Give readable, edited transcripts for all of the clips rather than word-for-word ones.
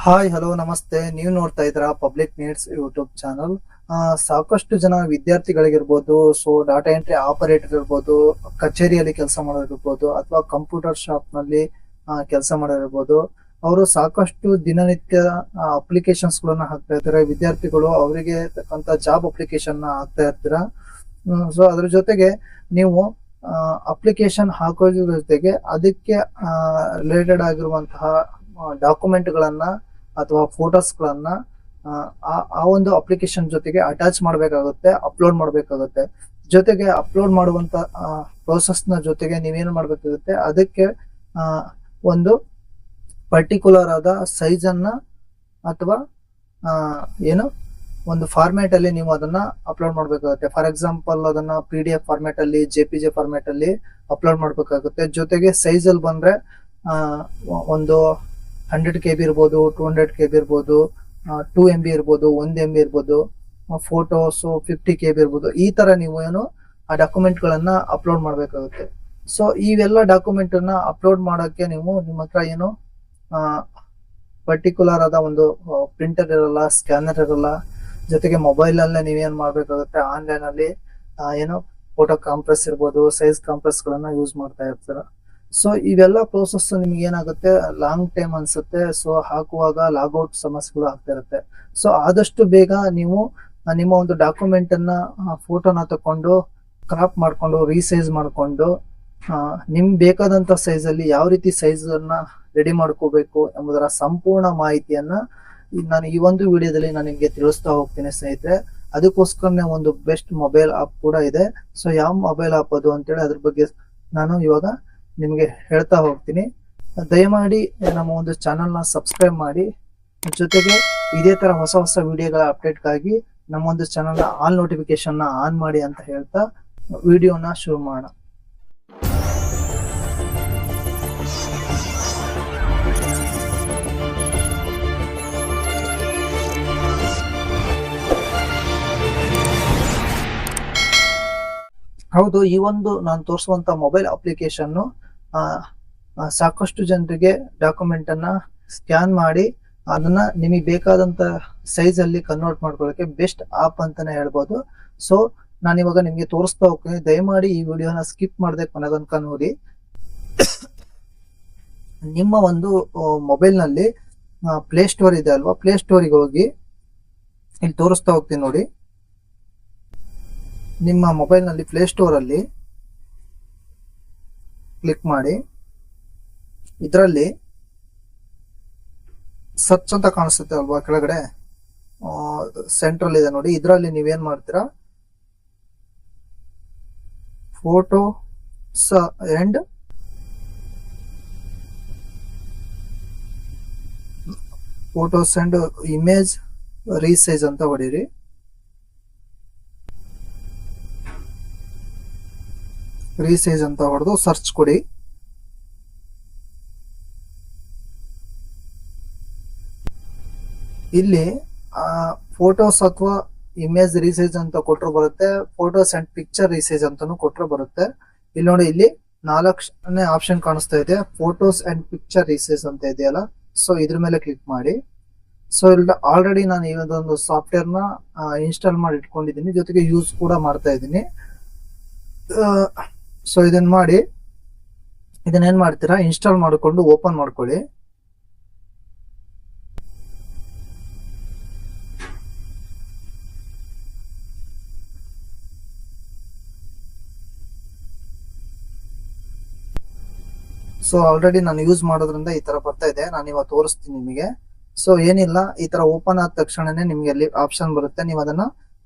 Hi hello ನಮಸ್ತೆ. ನೀವು ನೋಡ್ತಾ ಇದ್ದೀರಾ ಪಬ್ಲಿಕ್ ನೀಡ್ಸ್ ಯೂಟ್ಯೂಬ್ ಚಾನಲ್. ಸಾಕಷ್ಟು ಜನ ವಿದ್ಯಾರ್ಥಿಗಳಿಗಿರ್ಬೋದು, ಸೊ ಡಾಟಾ ಎಂಟ್ರಿ ಆಪರೇಟರ್ ಇರ್ಬೋದು, ಕಚೇರಿಯಲ್ಲಿ ಕೆಲಸ ಮಾಡೋರಿರ್ಬೋದು, ಅಥವಾ ಕಂಪ್ಯೂಟರ್ ಶಾಪ್ ನಲ್ಲಿ ಕೆಲಸ ಮಾಡೋರಿರ್ಬೋದು, ಅವರು ಸಾಕಷ್ಟು ದಿನನಿತ್ಯ ಅಪ್ಲಿಕೇಶನ್ಸ್ ಗಳನ್ನ ಹಾಕ್ತಾ ಇರ್ತಾರೆ. ವಿದ್ಯಾರ್ಥಿಗಳು ಅವರಿಗೆ ತಕ್ಕಂತ ಜಾಬ್ ಅಪ್ಲಿಕೇಶನ್ ಹಾಕ್ತಾ ಇರ್ತೀರಾ. ಸೊ ಅದ್ರ ಜೊತೆಗೆ ನೀವು ಅಪ್ಲಿಕೇಶನ್ ಹಾಕೋದ್ರ ಜೊತೆಗೆ ಅದಕ್ಕೆ ರಿಲೇಟೆಡ್ ಆಗಿರುವಂತಹ ಡಾಕ್ಯುಮೆಂಟ್ ಗಳನ್ನ ಅಥವಾ ಫೋಟೋಸ್ ಗಳನ್ನ ಆ ಒಂದು ಅಪ್ಲಿಕೇಶನ್ ಜೊತೆಗೆ ಅಟ್ಯಾಚ್ ಮಾಡಬೇಕಾಗುತ್ತೆ, ಅಪ್ಲೋಡ್ ಮಾಡಬೇಕಾಗುತ್ತೆ. ಜೊತೆಗೆ ಅಪ್ಲೋಡ್ ಮಾಡುವಂತ ಪ್ರೋಸೆಸ್ ನ ಜೊತೆಗೆ ನೀವೇನು ಮಾಡ್ಬೇಕಾಗುತ್ತೆ, ಅದಕ್ಕೆ ಒಂದು ಪರ್ಟಿಕ್ಯುಲರ್ ಆದ ಸೈಜ್ ಅನ್ನ ಅಥವಾ ಏನು ಒಂದು ಫಾರ್ಮ್ಯಾಟ್ ಅಲ್ಲಿ ನೀವು ಅದನ್ನ ಅಪ್ಲೋಡ್ ಮಾಡ್ಬೇಕಾಗುತ್ತೆ. ಫಾರ್ ಎಕ್ಸಾಂಪಲ್ ಅದನ್ನ PDF ಫಾರ್ಮ್ಯಾಟ್ ಅಲ್ಲಿ, JPG ಫಾರ್ಮ್ಯಾಟ್ ಅಲ್ಲಿ ಅಪ್ಲೋಡ್ ಮಾಡ್ಬೇಕಾಗುತ್ತೆ. ಜೊತೆಗೆ ಸೈಜ್ ಅಲ್ಲಿ ಬಂದ್ರೆ ಒಂದು 100 KB ಇರ್ಬೋದು, 200 KB ಇರ್ಬೋದು, 2 MB ಇರ್ಬೋದು, 1 MB ಇರ್ಬೋದು, ಫೋಟೋಸ್ 50 KB ಇರ್ಬೋದು. ಈ ತರ ನೀವು ಏನು ಆ ಡಾಕ್ಯುಮೆಂಟ್ ಗಳನ್ನ ಅಪ್ಲೋಡ್ ಮಾಡ್ಬೇಕಾಗುತ್ತೆ. ಸೊ ಇವೆಲ್ಲ ಡಾಕ್ಯುಮೆಂಟ್ ಅನ್ನ ಅಪ್ಲೋಡ್ ಮಾಡಕ್ಕೆ ನೀವು ನಿಮ್ಮ ಹತ್ರ ಏನು ಪರ್ಟಿಕ್ಯುಲರ್ ಆದ ಒಂದು ಪ್ರಿಂಟರ್ ಇರಲ್ಲ, ಸ್ಕ್ಯಾನರ್ ಇರಲ್ಲ. ಜೊತೆಗೆ ಮೊಬೈಲ್ ಅಲ್ಲೇ ನೀವೇನ್ ಮಾಡ್ಬೇಕಾಗುತ್ತೆ, ಆನ್ಲೈನ್ ಅಲ್ಲಿ ಏನು ಫೋಟೋ ಕಾಂಪ್ರೆಸ್ ಇರ್ಬೋದು, ಸೈಜ್ ಕಾಂಪ್ರೆಸ್ ಗಳನ್ನ ಯೂಸ್ ಮಾಡ್ತಾ ಇರ್ತೀರ. ಸೊ ಇವೆಲ್ಲ ಪ್ರೋಸೆಸ್ ನಿಮ್ಗೆ ಏನಾಗುತ್ತೆ, ಲಾಂಗ್ ಟೈಮ್ ಅನ್ಸುತ್ತೆ. ಸೊ ಹಾಕುವಾಗ ಲಾಗೌಟ್ ಸಮಸ್ಯೆಗಳು ಆಗ್ತಾ ಇರುತ್ತೆ. ಸೊ ಆದಷ್ಟು ಬೇಗ ನೀವು ನಿಮ್ಮ ಒಂದು ಡಾಕ್ಯುಮೆಂಟ್ ಅನ್ನ ಫೋಟೋನ ತಕೊಂಡು ಕ್ರಾಪ್ ಮಾಡ್ಕೊಂಡು ರೀಸೈಜ್ ಮಾಡ್ಕೊಂಡು ನಿಮ್ಗೆ ಬೇಕಾದಂತ ಸೈಜ್ ಅಲ್ಲಿ ಯಾವ ರೀತಿ ಸೈಜ್ ಅನ್ನ ರೆಡಿ ಮಾಡ್ಕೋಬೇಕು ಎಂಬುದರ ಸಂಪೂರ್ಣ ಮಾಹಿತಿಯನ್ನ ನಾನು ಈ ಒಂದು ವಿಡಿಯೋದಲ್ಲಿ ನಾನು ನಿಮ್ಗೆ ತಿಳಿಸ್ತಾ ಹೋಗ್ತೀನಿ ಸ್ನೇಹಿತರೆ. ಅದಕ್ಕೋಸ್ಕರನೇ ಒಂದು ಬೆಸ್ಟ್ ಮೊಬೈಲ್ ಆಪ್ ಕೂಡ ಇದೆ. ಸೊ ಯಾವ ಮೊಬೈಲ್ ಆಪ್ ಅದು ಅಂತೇಳಿ ಅದ್ರ ಬಗ್ಗೆ ನಾನು ಇವಾಗ ನಿಮ್ಗೆ ಹೇಳ್ತಾ ಹೋಗ್ತೀನಿ. ದಯಮಾಡಿ ನಮ್ಮ ಒಂದು ಚಾನಲ್ ನ ಸಬ್ಸ್ಕ್ರೈಬ್ ಮಾಡಿ, ಜೊತೆಗೆ ಇದೇ ತರ ಹೊಸ ಹೊಸ ವಿಡಿಯೋಗಳ ಅಪ್ಡೇಟ್ಗಾಗಿ ನಮ್ಮ ಒಂದು ಚಾನಲ್ ನ ಆಲ್ ನೋಟಿಫಿಕೇಶನ್ ನ ಆನ್ ಮಾಡಿ ಅಂತ ಹೇಳ್ತಾ ವಿಡಿಯೋನ ಶುರು ಮಾಡೋಣ. ಹೌದು, ಈ ಒಂದು ನಾನು ತೋರಿಸುವಂತ ಮೊಬೈಲ್ ಅಪ್ಲಿಕೇಶನ್ ಸಾಕಷ್ಟು ಜನರಿಗೆ ಡಾಕ್ಯುಮೆಂಟ್ ಅನ್ನ ಸ್ಕ್ಯಾನ್ ಮಾಡಿ ಅದನ್ನ ನಿಮಗೆ ಬೇಕಾದಂತ ಸೈಜ್ ಅಲ್ಲಿ ಕನ್ವರ್ಟ್ ಮಾಡ್ಕೊಳ್ಳೋಕೆ ಬೆಸ್ಟ್ ಆಪ್ ಅಂತಾನೆ ಹೇಳ್ಬೋದು. ಸೊ ನಾನು ಇವಾಗ ನಿಮ್ಗೆ ತೋರಿಸ್ತಾ ಹೋಗ್ತೀನಿ. ದಯಮಾಡಿ ಈ ವಿಡಿಯೋನ ಸ್ಕಿಪ್ ಮಾಡದೆ ಕೊನೆಗಂಕ ನೋಡಿ. ನಿಮ್ಮ ಒಂದು ಮೊಬೈಲ್ ನಲ್ಲಿ ಪ್ಲೇ ಸ್ಟೋರ್ ಇದೆ ಅಲ್ವಾ, ಪ್ಲೇ ಸ್ಟೋರಿಗೆ ಹೋಗಿ ಇಲ್ಲಿ ತೋರಿಸ್ತಾ ಹೋಗ್ತೀನಿ ನೋಡಿ. ನಿಮ್ಮ ಮೊಬೈಲ್ ನಲ್ಲಿ ಪ್ಲೇ ಸ್ಟೋರ್ ಅಲ್ಲಿ ಕ್ಲಿಕ್ ಮಾಡಿ, ಇದರಲ್ಲಿ ಸರ್ಚ್ ಅಂತ ಕಾಣಿಸುತ್ತೆ ಅಲ್ವಾ ಕೆಳಗಡೆ, ಸೆಂಟ್ರಲ್ ಇದೆ ನೋಡಿ. ಇದರಲ್ಲಿ ನೀವೇನ್ ಮಾಡ್ತೀರಾ, ಫೋಟೋಸ್ ಅಂಡ್ ಇಮೇಜ್ ರೀಸೈಜ್ ಅಂತ ಹೊಡೀರಿ. ರೀಸೈಜ್ ಅಂತ ಹೊಡೆದು ಸರ್ಚ್ ಕೊಡಿ. ಇಲ್ಲಿ ಫೋಟೋಸ್ ಅಥವಾ ಇಮೇಜ್ ರೀಸೈಜ್ ಅಂತ ಕೊಟ್ಟರು ಬರುತ್ತೆ, ಫೋಟೋಸ್ ಅಂಡ್ ಪಿಕ್ಚರ್ ರೀಸೈಜ್ ಅಂತಾನು ಕೊಟ್ಟರು ಬರುತ್ತೆ. ಇಲ್ಲಿ ನೋಡಿ, ಇಲ್ಲಿ 4ನೇ ಆಪ್ಷನ್ ಕಾಣಿಸ್ತಾ ಇದೆ, ಫೋಟೋಸ್ ಅಂಡ್ ಪಿಕ್ಚರ್ ರೀಸೈಜ್ ಅಂತ ಇದೆಯಲ್ಲ. ಸೊ ಇದ್ರ ಮೇಲೆ ಕ್ಲಿಕ್ ಮಾಡಿ. ಸೊ ಇಲ್ಲಿ ಆಲ್ರೆಡಿ ನಾನು ಈ ಒಂದು ಸಾಫ್ಟ್ವೇರ್ ನ ಇನ್ಸ್ಟಾಲ್ ಮಾಡಿ ಇಟ್ಕೊಂಡಿದ್ದೀನಿ, ಜೊತೆಗೆ ಯೂಸ್ ಕೂಡ ಮಾಡ್ತಾ ಇದ್ದೀನಿ. ಸೊ ಇದನ್ನ ಮಾಡಿ, ಇದನ್ನೇನ್ ಮಾಡ್ತೀರಾ, ಇನ್ಸ್ಟಾಲ್ ಮಾಡಿಕೊಂಡು ಓಪನ್ ಮಾಡ್ಕೊಳ್ಳಿ. ಸೊ ಆಲ್ರೆಡಿ ನಾನು ಯೂಸ್ ಮಾಡೋದ್ರಿಂದ ಈ ತರ ಬರ್ತಾ ಇದೆ. ನಾನು ಇವಾಗ ತೋರಿಸ್ತೀನಿ ನಿಮಗೆ. ಸೊ ಏನಿಲ್ಲ, ಈ ತರ ಓಪನ್ ಆದ ತಕ್ಷಣನೇ ನಿಮ್ಗೆ ಅಲ್ಲಿ ಆಪ್ಷನ್ ಬರುತ್ತೆ. ನೀವು ಅದನ್ನ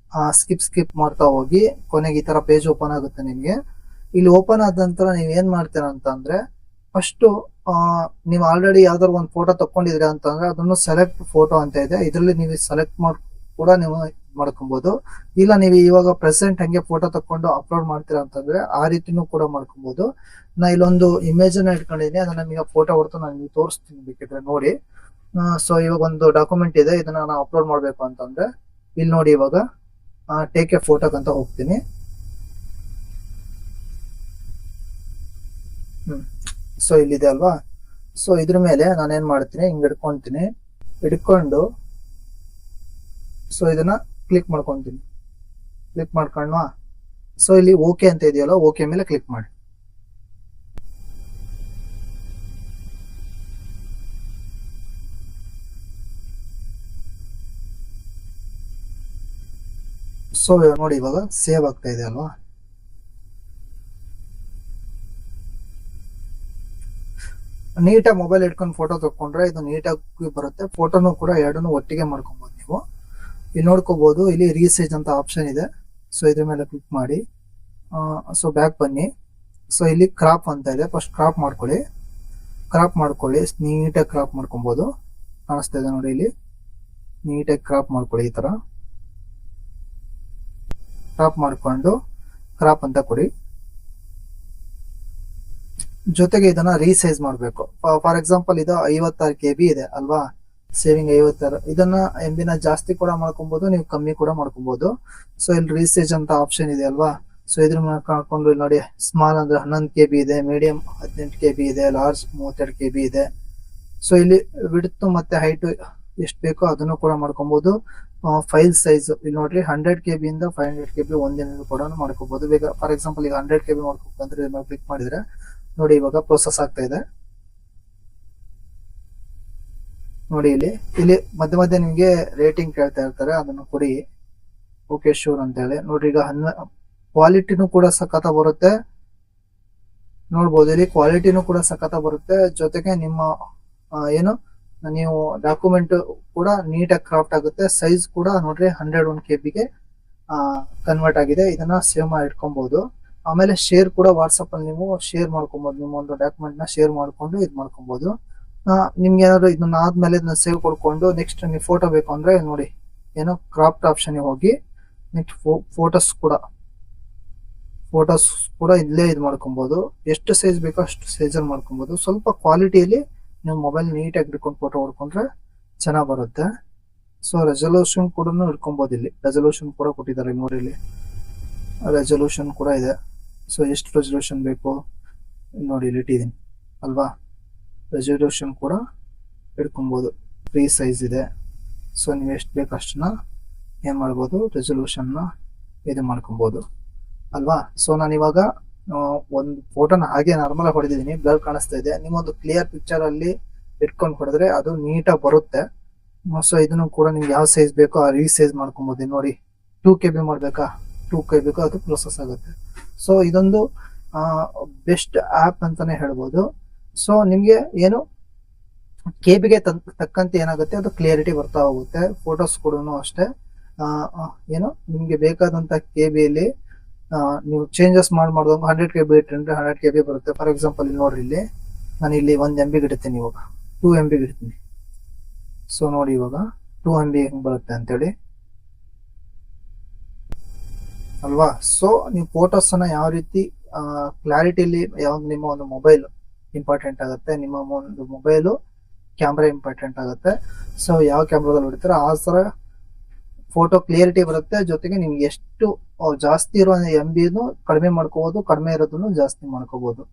ಸ್ಕಿಪ್ ಮಾಡ್ತಾ ಹೋಗಿ ಕೊನೆಗೆ ಈ ತರ ಪೇಜ್ ಓಪನ್ ಆಗುತ್ತೆ ನಿಮ್ಗೆ. ಇಲ್ಲಿ ಓಪನ್ ಆದ ನಂತರ ನೀವ್ ಏನ್ ಮಾಡ್ತೀರಾ ಅಂತ ಅಂದ್ರೆ, ಫಸ್ಟ್ ನೀವು ಆಲ್ರೆಡಿ ಯಾವ್ದಾದ್ರು ಒಂದು ಫೋಟೋ ತಕೊಂಡಿದ್ರಿ ಅಂತಂದ್ರೆ ಅದನ್ನು ಸೆಲೆಕ್ಟ್ ಫೋಟೋ ಅಂತ ಇದೆ, ಇದರಲ್ಲಿ ನೀವು ಸೆಲೆಕ್ಟ್ ಮಾಡಿ ಕೂಡ ನೀವು ಮಾಡ್ಕೊಬಹುದು. ಇಲ್ಲ ನೀವು ಇವಾಗ ಪ್ರೆಸೆಂಟ್ ಹಂಗೆ ಫೋಟೋ ತಕೊಂಡು ಅಪ್ಲೋಡ್ ಮಾಡ್ತೀರಾ ಅಂತಂದ್ರೆ ಆ ರೀತಿನೂ ಕೂಡ ಮಾಡ್ಕೊಬಹುದು. ನಾ ಇಲ್ಲೊಂದು ಇಮೇಜ್ ಅನ್ನ ಇಟ್ಕೊಂಡಿದ್ದೀನಿ, ಅದನ್ನ ನಿಮಗೆ ಫೋಟೋ ಹೊರತು ನಾನು ನಿಮಗೆ ತೋರಿಸ್ತೀನಿ, ಬೇಕಿದ್ರೆ ನೋಡಿ. ಸೊ ಇವಾಗ ಒಂದು ಡಾಕ್ಯುಮೆಂಟ್ ಇದೆ, ಇದನ್ನ ನಾನು ಅಪ್ಲೋಡ್ ಮಾಡ್ಬೇಕು ಅಂತಂದ್ರೆ ಇಲ್ಲಿ ನೋಡಿ, ಇವಾಗ ಟೇಕ್ ಎ ಫೋಟೋ ಅಂತ ಹೋಗ್ತೀನಿ. ಸೊ ಇಲ್ಲಿದೆ ಅಲ್ವಾ. ಸೊ ಇದ್ರ ಮೇಲೆ ನಾನು ಏನ್ ಮಾಡ್ತೀನಿ, ಹಿಂಗ್ ಹಿಡ್ಕೊಂತೀನಿ. ಹಿಡ್ಕೊಂಡು ಸೊ ಇದನ್ನ ಕ್ಲಿಕ್ ಮಾಡ್ಕೊಂತೀನಿ. ಕ್ಲಿಕ್ ಮಾಡ್ಕೊಂಡ್ವಾ? ಸೊ ಇಲ್ಲಿ ಓಕೆ ಅಂತ ಇದೆಯಲ್ಲ, ಓಕೆ ಮೇಲೆ ಕ್ಲಿಕ್ ಮಾಡಿ. ಸೊ ನೋಡಿ ಇವಾಗ ಸೇವ್ ಆಗ್ತಾ ಇದೆ ಅಲ್ವಾ. ನೀಟಾಗಿ ಮೊಬೈಲ್ ಇಟ್ಕೊಂಡು ಫೋಟೋ ತಕೊಂಡ್ರೆ ಇದು ನೀಟಾಗಿ ಬರುತ್ತೆ. ಫೋಟೋನು ಕೂಡ ಎರಡನ್ನೂ ಒಟ್ಟಿಗೆ ಮಾಡ್ಕೊಬಹುದು ನೀವು. ಇಲ್ಲಿ ನೋಡ್ಕೋಬಹುದು, ಇಲ್ಲಿ ರೀಸೈಜ್ ಅಂತ ಆಪ್ಷನ್ ಇದೆ. ಸೊ ಇದ್ರ ಮೇಲೆ ಕ್ಲಿಕ್ ಮಾಡಿ. ಸೊ ಬ್ಯಾಕ್ ಬನ್ನಿ. ಸೊ ಇಲ್ಲಿ ಕ್ರಾಪ್ ಅಂತ ಇದೆ, ಫಸ್ಟ್ ಕ್ರಾಪ್ ಮಾಡ್ಕೊಳ್ಳಿ. ನೀಟಾಗಿ ಕ್ರಾಪ್ ಮಾಡ್ಕೊಬಹುದು. ಕಾಣಿಸ್ತಾ ಇದೆ ನೋಡಿ, ಇಲ್ಲಿ ನೀಟಾಗಿ ಕ್ರಾಪ್ ಮಾಡ್ಕೊಳ್ಳಿ. ಈ ತರ ಕ್ರಾಪ್ ಮಾಡ್ಕೊಂಡು ಕ್ರಾಪ್ ಅಂತ ಕೊಡಿ. ಜೊತೆಗೆ ಇದನ್ನ ರೀಸೈಜ್ ಮಾಡಬೇಕು. ಫಾರ್ ಎಕ್ಸಾಂಪಲ್ ಇದು 56 KB ಇದೆ ಅಲ್ವಾ, ಸೇವಿಂಗ್ 56. ಇದನ್ನ MB ನ ಜಾಸ್ತಿ ಕೂಡ ಮಾಡ್ಕೊಬಹುದು, ನೀವು ಕಮ್ಮಿ ಕೂಡ ಮಾಡ್ಕೊಬಹುದು. ಸೊ ಇಲ್ಲಿ ರೀಸೈಜ್ ಅಂತ ಆಪ್ಷನ್ ಇದೆ ಅಲ್ವಾ. ಸೊ ಇದ್ರ ಮಾಡ್ಕೊಂಡು ನೋಡಿ, ಸ್ಮಾಲ್ ಅಂದ್ರೆ 11 KB ಇದೆ, ಮೀಡಿಯಂ 18 KB ಇದೆ, ಲಾರ್ಜ್ 32 KB ಇದೆ. ಸೊ ಇಲ್ಲಿ ವಿಡ್ತ್ ಮತ್ತೆ ಹೈಟ್ ಎಷ್ಟು ಬೇಕೋ ಅದನ್ನು ಕೂಡ ಮಾಡ್ಕೊಬಹುದು. ಫೈಲ್ ಸೈಜ್ ಇಲ್ಲಿ ನೋಡ್ರಿ, 100 KB ಇಂದ 500 KB ಒಂದಿನ ಕೂಡ ಮಾಡ್ಕೋಬಹುದು. ಬೇಗ ಫಾರ್ ಎಕ್ಸಾಂಪಲ್ ಈಗ 100 KB ಮಾಡ್ಕೊಂಡ್ರೆ ಕ್ಲಿಕ್ ಮಾಡಿದ್ರೆ ನೋಡಿ ಇವಾಗ ಪ್ರೊಸೆಸ್ ಆಗ್ತಾ ಇದೆ ನೋಡಿ. ಇಲ್ಲಿ ಮಧ್ಯ ಮಧ್ಯೆ ನಿಮ್ಗೆ ರೇಟಿಂಗ್ ಕೇಳ್ತಾ ಇರ್ತಾರೆ, ಅದನ್ನು ಕೊಡಿ. ಓಕೆ ಶೂರ್ ಅಂತ ಹೇಳಿ ನೋಡ್ರಿ. ಈಗ ಕ್ವಾಲಿಟಿನೂ ಕೂಡ ಸಖತ ಬರುತ್ತೆ ನೋಡ್ಬೋದು. ಇಲ್ಲಿ ಕ್ವಾಲಿಟಿನೂ ಕೂಡ ಸಖತ ಬರುತ್ತೆ. ಜೊತೆಗೆ ನಿಮ್ಮ ಏನು ನೀವು ಡಾಕ್ಯುಮೆಂಟ್ ಕೂಡ ನೀಟಾಗಿ ಕ್ರಾಫ್ಟ್ ಆಗುತ್ತೆ. ಸೈಜ್ ಕೂಡ ನೋಡ್ರಿ 101 KB ಗೆ ಕನ್ವರ್ಟ್ ಆಗಿದೆ. ಇದನ್ನ ಸೇವ್ ಮಾಡಿ ಇಟ್ಕೊಬಹುದು. ಆಮೇಲೆ ಶೇರ್ ಕೂಡ ವಾಟ್ಸಪ್ ಅಲ್ಲಿ ನೀವು ಶೇರ್ ಮಾಡ್ಕೊಬಹುದು. ನಿಮ್ಮ ಒಂದು ಡಾಕ್ಯುಮೆಂಟ್ ನ ಶೇರ್ ಮಾಡ್ಕೊಂಡು ಇದು ಮಾಡ್ಕೊಬಹುದು. ನಿಮ್ಗೆ ಏನಾದ್ರು ಇದನ್ನ ಆದ್ಮೇಲೆ ಇದನ್ನ ಸೇವ್ ಕೊಡ್ಕೊಂಡು ನೆಕ್ಸ್ಟ್ ನೀವು ಫೋಟೋ ಬೇಕು ಅಂದ್ರೆ ನೋಡಿ, ಏನೋ ಕ್ರಾಫ್ಟ್ ಆಪ್ಷನ್ ಹೋಗಿ ನೆಕ್ಸ್ಟ್ ಫೋಟೋಸ್ ಕೂಡ ಇಲ್ಲೇ ಇದು ಮಾಡ್ಕೊಬಹುದು. ಎಷ್ಟು ಸೈಜ್ ಬೇಕೋ ಅಷ್ಟು ಸೈಜ್ ಅಲ್ಲಿ ಮಾಡ್ಕೊಬಹುದು. ಸ್ವಲ್ಪ ಕ್ವಾಲಿಟಿಯಲ್ಲಿ ನೀವು ಮೊಬೈಲ್ ನೀಟಾಗಿ ಹಿಡ್ಕೊಂಡು ಫೋಟೋ ಹೊಡ್ಕೊಂಡ್ರೆ ಚೆನ್ನಾಗಿ ಬರುತ್ತೆ. ಸೊ ರೆಸಲ್ಯೂಷನ್ ಕೂಡ ಹಿಡ್ಕೊಬಹುದು. ಇಲ್ಲಿ ರೆಸಲ್ಯೂಷನ್ ಕೂಡ ಕೊಟ್ಟಿದ್ದಾರೆ ನೋಡಿ, ಇಲ್ಲಿ ರೆಸಲ್ಯೂಷನ್ ಕೂಡ ಇದೆ. ಸೊ ಎಷ್ಟು ರೆಸಲ್ಯೂಷನ್ ಬೇಕು ನೋಡಿ, ಇಲ್ಲಿ ಇಟ್ಟಿದ್ದೀನಿ ಅಲ್ವಾ. ರೆಸಲ್ಯೂಷನ್ ಕೂಡ ಹಿಡ್ಕೊಬಹುದು. ಫ್ರೀ ಸೈಜ್ ಇದೆ. ಸೊ ನೀವು ಎಷ್ಟು ಬೇಕು ಅಷ್ಟನ್ನ ಏನ್ ಮಾಡ್ಬೋದು, ರೆಸಲ್ಯೂಷನ್ ನ ಇದು ಮಾಡ್ಕೊಬಹುದು ಅಲ್ವಾ. ಸೊ ನಾನು ಇವಾಗ ಒಂದು ಫೋಟೋನ ಹಾಗೆ ನಾರ್ಮಲ್ ಹೊಡೆದಿದ್ದೀನಿ, ಬ್ಲರ್ ಕಾಣಿಸ್ತಾ ಇದೆ. ನಿಮ್ಮೊಂದು ಕ್ಲಿಯರ್ ಪಿಕ್ಚರ್ ಅಲ್ಲಿ ಇಟ್ಕೊಂಡು ಹೊಡೆದ್ರೆ ಅದು ನೀಟಾಗಿ ಬರುತ್ತೆ. ಸೊ ಇದನ್ನು ಕೂಡ ನಿಮ್ಗೆ ಯಾವ ಸೈಜ್ ಬೇಕೋ ಆ ರೀಸೈಜ್ ಮಾಡ್ಕೊಬಹುದು. ನೋಡಿ 2 KB ಮಾಡ್ಬೇಕಾ, 2 KB ಬೇಕೋ ಅದು ಪ್ರೊಸೆಸ್ ಆಗುತ್ತೆ. ಸೊ ಇದೊಂದು ಬೆಸ್ಟ್ ಆಪ್ ಅಂತಾನೆ ಹೇಳ್ಬೋದು. ಸೊ ನಿಮ್ಗೆ ಏನು KB ಗೆ ತಕ್ಕಂತೆ ಏನಾಗುತ್ತೆ ಅದು ಕ್ಲಿಯರಿಟಿ ಬರ್ತಾ ಹೋಗುತ್ತೆ. ಫೋಟೋಸ್ ಕೂಡ ಅಷ್ಟೇ ಏನು ನಿಮ್ಗೆ ಬೇಕಾದಂತ KB ಯಲ್ಲಿ ನೀವು ಚೇಂಜಸ್ ಮಾಡಿದಾಗ 100 KB ಇಟ್ಟರೆ 100 KB ಬರುತ್ತೆ. ಫಾರ್ ಎಕ್ಸಾಂಪಲ್ ಇಲ್ಲಿ ನೋಡ್ರಿ, ಇಲ್ಲಿ ನಾನು ಇಲ್ಲಿ 1 MB ಇಡ್ತೀನಿ, ಇವಾಗ 2 MB ಇಡ್ತೀನಿ. ಸೊ ನೋಡಿ ಇವಾಗ 2 MB ಹೆಂಗ್ ಬರುತ್ತೆ ಅಂತೇಳಿ ಅಲ್ವಾ. ಸೊ ನೀವು ಫೋಟೋಸ್ ಅನ್ನ ಯಾವ ರೀತಿ ಕ್ಲಾರಿಟಿಲಿ, ಯಾವಾಗ ನಿಮ್ಮ ಒಂದು ಮೊಬೈಲ್ ಇಂಪಾರ್ಟೆಂಟ್ ಆಗುತ್ತೆ, ನಿಮ್ಮ ಒಂದು ಮೊಬೈಲು ಕ್ಯಾಮ್ರಾ ಇಂಪಾರ್ಟೆಂಟ್ ಆಗುತ್ತೆ. ಸೊ ಯಾವ ಕ್ಯಾಮ್ರಾದಲ್ಲಿ ಹೊಡಿತಾರೆ ಆ ತರ ಫೋಟೋ ಕ್ಲಿಯರಿಟಿ ಬರುತ್ತೆ. ಜೊತೆಗೆ ನಿಮ್ಗೆ ಎಷ್ಟು ಜಾಸ್ತಿ ಇರೋ MB ಕಡಿಮೆ ಮಾಡ್ಕೋಬಹುದು, ಕಡಿಮೆ ಇರೋದನ್ನು ಜಾಸ್ತಿ ಮಾಡ್ಕೋಬಹುದು.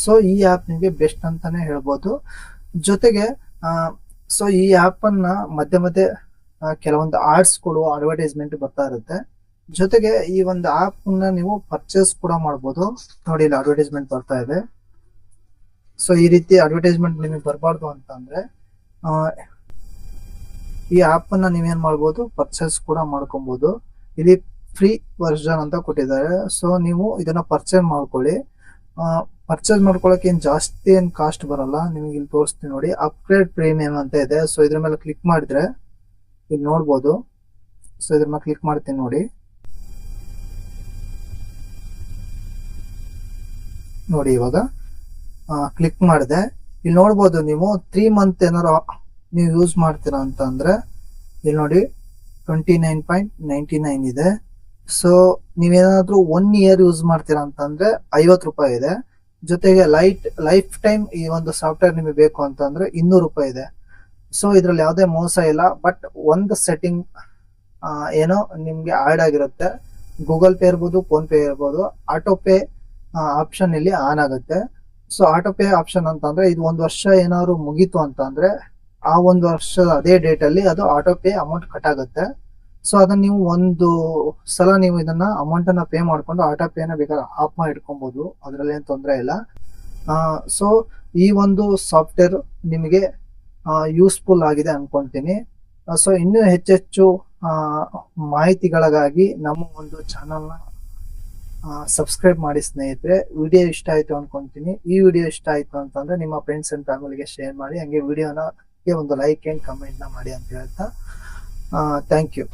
ಸೊ ಈ ಆಪ್ ನಿಮಗೆ ಬೆಸ್ಟ್ ಅಂತಾನೆ ಹೇಳ್ಬೋದು. ಜೊತೆಗೆ ಸೊ ಈ ಆಪ್ ಅನ್ನ ಮಧ್ಯೆ ಮಧ್ಯೆ ಕೆಲವೊಂದು ಆಡ್ಸ್ ಕೊಡುವ ಅಡ್ವರ್ಟೈಸ್ಮೆಂಟ್ ಬರ್ತಾ ಇರುತ್ತೆ. ಜೊತೆಗೆ ಈ ಒಂದು ಆಪ್ ನ ನೀವು ಪರ್ಚೇಸ್ ಕೂಡ ಮಾಡಬಹುದು. ನೋಡಿ ಇಲ್ಲಿ ಅಡ್ವರ್ಟೈಸ್ಮೆಂಟ್ ಬರ್ತಾ ಇದೆ. ಸೊ ಈ ರೀತಿ ಅಡ್ವರ್ಟೈಸ್ಮೆಂಟ್ ನಿಮಗೆ ಬರಬಾರ್ದು ಅಂತ ಅಂದ್ರೆ ಈ ಆಪ್ ಅನ್ನ ನೀವೇನ್ ಮಾಡ್ಬೋದು, ಪರ್ಚೇಸ್ ಕೂಡ ಮಾಡ್ಕೊಬಹುದು. ಇಲ್ಲಿ ಫ್ರೀ ವರ್ಷನ್ ಅಂತ ಕೊಟ್ಟಿದ್ದಾರೆ. ಸೊ ನೀವು ಇದನ್ನ ಪರ್ಚೇಸ್ ಮಾಡ್ಕೊಳ್ಳಿ. ಪರ್ಚೇಸ್ ಮಾಡ್ಕೊಳಕ್ಕೆ ಏನ್ ಜಾಸ್ತಿ ಏನ್ ಕಾಸ್ಟ್ ಬರಲ್ಲ. ನಿಮಗೆ ಇಲ್ಲಿ ತೋರಿಸ್ತೀನಿ ನೋಡಿ, ಅಪ್ಗ್ರೇಡ್ ಪ್ರೀಮಿಯಂ ಅಂತ ಇದೆ. ಸೊ ಇದ್ರ ಮೇಲೆ ಕ್ಲಿಕ್ ಮಾಡಿದ್ರೆ ಇಲ್ಲಿ ನೋಡ್ಬೋದು. ಸೊ ಇದ್ರ ಮೇಲೆ ಕ್ಲಿಕ್ ಮಾಡ್ತೀನಿ ನೋಡಿ. ನೋಡಿ ಇವಾಗ ಕ್ಲಿಕ್ ಮಾಡಿದೆ. ಇಲ್ಲಿ ನೋಡ್ಬೋದು ನೀವು 3 ಮಂತ್ ಏನಾರು ನೀವು ಯೂಸ್ ಮಾಡ್ತೀರಾ ಅಂತ ಅಂದ್ರೆ ಇಲ್ಲಿ ನೋಡಿ 29.99 ಇದೆ. ಸೊ ನೀವೇನಾದ್ರೂ 1 ಇಯರ್ ಯೂಸ್ ಮಾಡ್ತೀರಾ ಅಂತಂದ್ರೆ 50 ರೂಪಾಯಿ ಇದೆ. ಜೊತೆಗೆ ಲೈಫ್ ಟೈಮ್ ಈ ಒಂದು ಸಾಫ್ಟ್ವೇರ್ ನಿಮಗೆ ಬೇಕು ಅಂತಂದ್ರೆ 200 ರೂಪಾಯಿ ಇದೆ. ಸೊ ಇದ್ರಲ್ಲಿ ಯಾವುದೇ ಮೋಸ ಇಲ್ಲ. ಬಟ್ ಒಂದು ಸೆಟ್ಟಿಂಗ್ ಏನೋ ನಿಮ್ಗೆ ಆಡ್ ಆಗಿರುತ್ತೆ. ಗೂಗಲ್ ಪೇ ಇರ್ಬೋದು, ಫೋನ್ ಪೇ ಇರ್ಬೋದು, ಆಟೋ ಪೇ ಆಪ್ಷನ್ ಇಲ್ಲಿ ಆನ್ ಆಗುತ್ತೆ. ಸೊ ಆಟೋ ಪೇ ಆಪ್ಷನ್ ಅಂತಂದ್ರೆ ಇದು 1 ವರ್ಷ ಏನಾದ್ರು ಮುಗೀತು ಅಂತ ಅಂದ್ರೆ ಆ ಒಂದು ವರ್ಷದ ಅದೇ ಡೇಟ್ ಅಲ್ಲಿ ಅದು ಆಟೋ ಪೇ ಅಮೌಂಟ್ ಕಟ್ ಆಗುತ್ತೆ. ಸೊ ಅದನ್ನ ನೀವು ಒಂದು ಸಲ ನೀವು ಇದನ್ನ ಅಮೌಂಟ್ ಅನ್ನ ಪೇ ಮಾಡ್ಕೊಂಡು ಆಟೋ ಪೇನ ಬೇಕಾದ್ರೆ ಆಫ್ ಮಾಡಿ ಇಟ್ಕೊಬಹುದು, ಅದ್ರಲ್ಲಿ ಏನು ತೊಂದರೆ ಇಲ್ಲ. ಸೊ ಈ ಒಂದು ಸಾಫ್ಟ್ವೇರ್ ನಿಮಗೆ ಯೂಸ್ಫುಲ್ ಆಗಿದೆ ಅನ್ಕೊಂತೀನಿ. ಸೊ ಇನ್ನೂ ಹೆಚ್ಚೆಚ್ಚು ಮಾಹಿತಿಗಳಿಗಾಗಿ ನಮ್ಮ ಒಂದು ಚಾನಲ್ನ ಸಬ್ಸ್ಕ್ರೈಬ್ ಮಾಡಿ ಸ್ನೇಹಿತರೆ. ವಿಡಿಯೋ ಇಷ್ಟ ಆಯ್ತು ಅನ್ಕೊಂತೀನಿ. ಈ ವಿಡಿಯೋ ಇಷ್ಟ ಆಯ್ತು ಅಂತಂದ್ರೆ ನಿಮ್ಮ ಫ್ರೆಂಡ್ಸ್ ಅಂಡ್ ಫ್ಯಾಮಿಲಿಗೆ ಶೇರ್ ಮಾಡಿ, ಹಂಗೆ ವಿಡಿಯೋನ ಒಂದು ಲೈಕ್ ಅಂಡ್ ಕಮೆಂಟ್ ನ ಮಾಡಿ ಅಂತ ಹೇಳ್ತಾ ಥ್ಯಾಂಕ್ ಯು.